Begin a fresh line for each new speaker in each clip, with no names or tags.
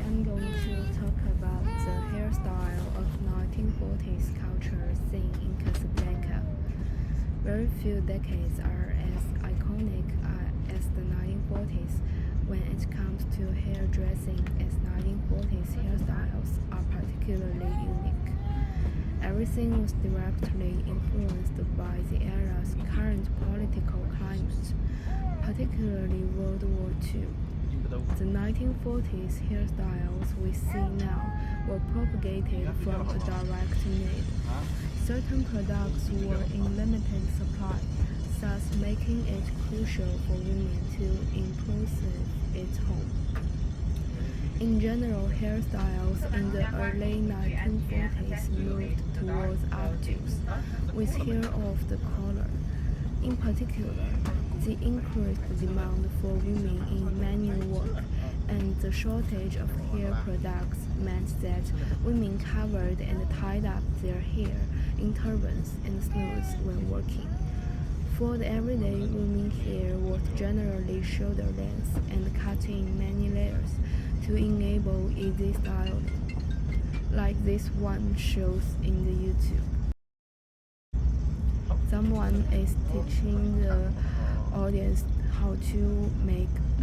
I'm going to talk about the hairstyle of 1940s culture scene in Casablanca. Very few decades are as iconic as the 1940s. When it comes to hairdressing, as 1940s hairstyles are particularly unique. Everything was directly influenced by the era's current political climate, particularly World War II. The 1940s hairstyles we see now were propagated from a direct need. Certain products were in limited supply, thus making it crucial for women to impose it home. In general, hairstyles in the early 1940s moved towards updos, with hair off the collar. In particular, the increased demand for women in manual work and the shortage of hair products meant that women covered and tied up their hair in turbans and snoods when working. For the everyday woman, hair was generally shoulder length and cut in many layers to enable easy styling, like this one shows in the YouTube. Someone is teaching the audience how to make a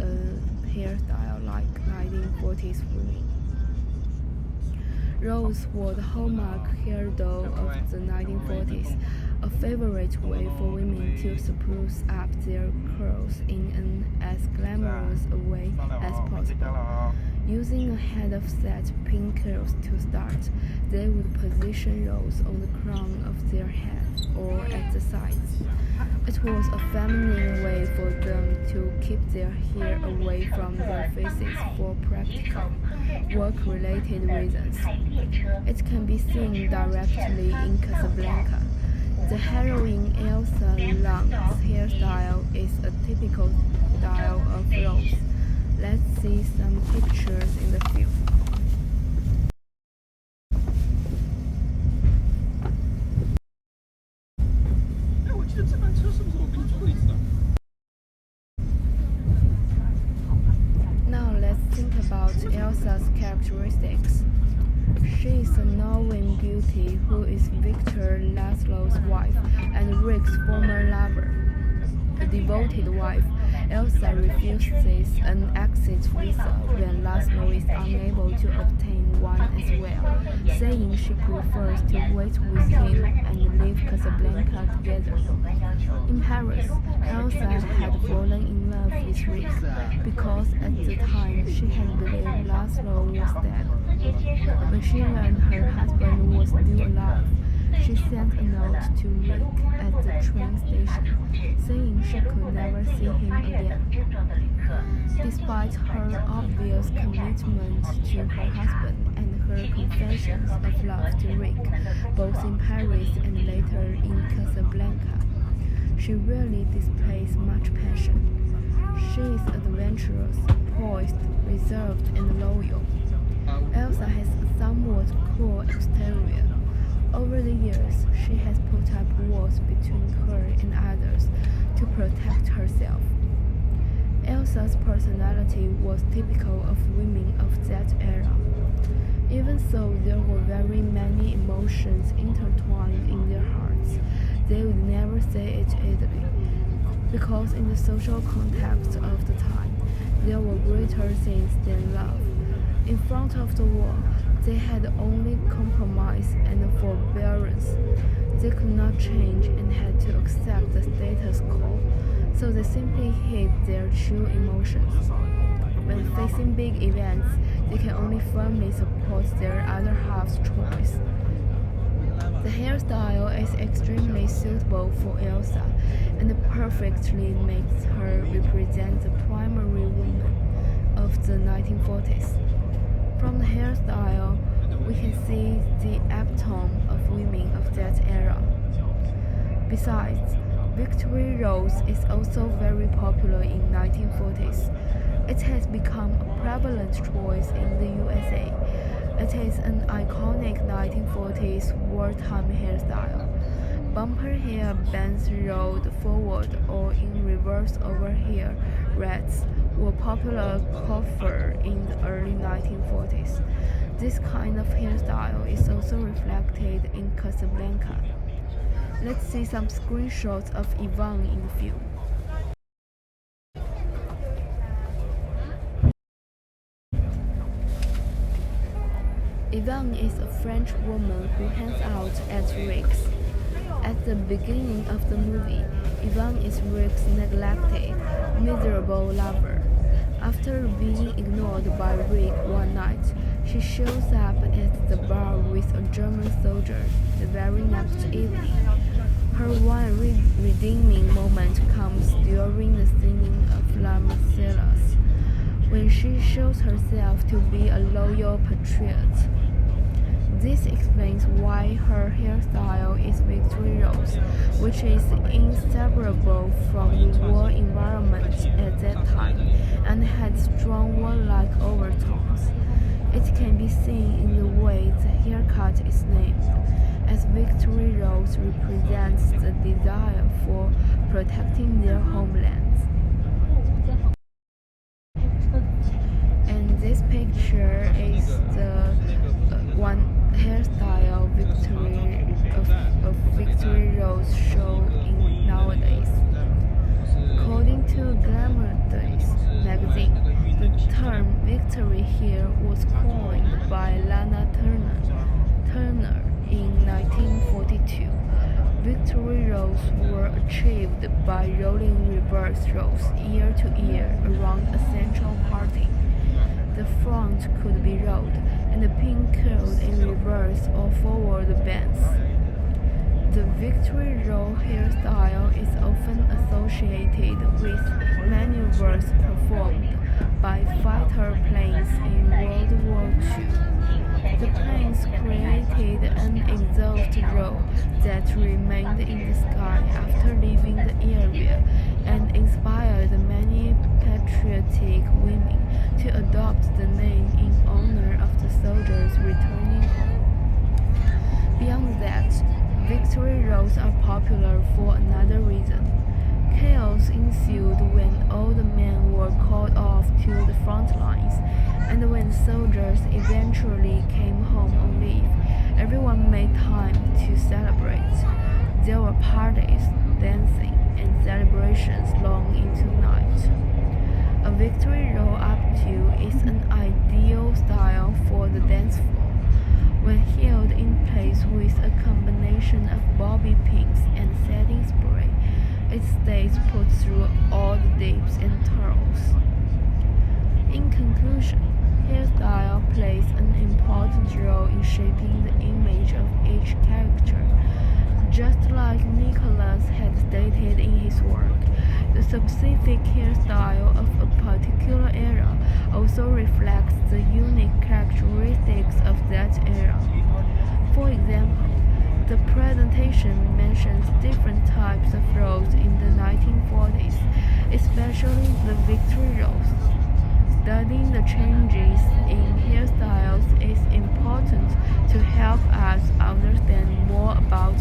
hairstyle like 1940s women. Rose was the hallmark hairdo of the 1940s, a favorite way for women to spruce up their curls in an as glamorous a way as possible. Using a head of set pin curls to start, they would position rose on the crown of their head or at the sides. It was a feminine way for them to keep their hair away from their faces for practical, work-related reasons. It can be seen directly in Casablanca. The heroine Elsa Lang's hairstyle is a typical style of Rose. Let's see some pictures in the film. Now let's think about Elsa's characteristics. She is a Norwegian beauty who is Victor Laszlo's wife and Rick's former lover. A devoted wife, Elsa refuses an exit visa when Laszlo is unable to obtain one as well, saying she prefers to wait with him and leave Casablanca together. In Paris, Elsa had fallen in love with Rick because at the time she had believed Laszlo was dead. When she learned her husband was still alive, she sent a note to Rick at the train station, saying she could never see him again. Despite her obvious commitment to her husband and her confessions of love to Rick, both in Paris and later in Casablanca, she rarely displays much passion. She is adventurous, poised, reserved, and loyal. Elsa has a somewhat cool exterior. Over the years, she has put up walls between her and others to protect herself. Elsa's personality was typical of women of that era. Even though there were very many emotions intertwined in their hearts, they would never say it easily, because in the social context of the time, there were greater things than love. In front of the war, they had only compromise and forbearance. They could not change and had to accept the status quo, so they simply hid their true emotions. When facing big events, they can only firmly support their other half's choice. The hairstyle is extremely suitable for Elsa and perfectly makes her represent the primary woman of the 1940s. From the hairstyle, we can see the epitome of women of that era. Besides, Victory Rose is also very popular in 1940s. It has become a prevalent choice in the USA. It is an iconic 1940s wartime hairstyle. Bumper hair bands rolled forward or in reverse over hair reds, were popular coiffure in the early 1940s. This kind of hairstyle is also reflected in Casablanca. Let's see some screenshots of Yvonne in the film. Yvonne is a French woman who hangs out at Rick's. At the beginning of the movie, Yvonne is Rick's neglected, miserable lover. After being ignored by Rick one night, she shows up at the bar with a German soldier the very next evening. Her one redeeming moment comes during the singing of La Marseillaise, when she shows herself to be a loyal patriot. This explains why her hairstyle is Victory Rose, which is inseparable from the war environment at that time and had strong warlike overtones. It can be seen in the way the haircut is named, as Victory Rose represents the desire for protecting their homelands. And this picture is the one hairstyle of Victory Rose show in nowadays. According to Glamour Days magazine, the term Victory hair was coined by Lana Turner in 1942. Victory rows were achieved by rolling reverse rows ear to ear around a central parting. The front could be rolled, and the pin curled in reverse or forward bends. The Victory roll hairstyle is often associated with maneuvers performed by fighter planes in World War II. The planes created an exhaust roll that remained in the sky after leaving the area and inspired many patriotic women to adopt the name in honor of the soldiers returning home. Beyond that, Victory rolls are popular for another reason. Chaos ensued when all the men were called off to the front lines, and when soldiers eventually came home on leave, everyone made time to celebrate. There were parties, dancing, and celebrations long into night. A Victory roll up to is an ideal style for the dance floor. When held in place with a combination of bobby pins and setting spray, it stays put through all the dips and twirls. In conclusion, hairstyle plays an important role in shaping the image of each character. Just like Nicholas had stated in his work, the specific hairstyle of a particular era also reflects the unique characteristics of that era. For example, the presentation mentions different types of roles in the 1940s, especially the Victory roles. Studying the changes in hairstyles is important to help us understand more about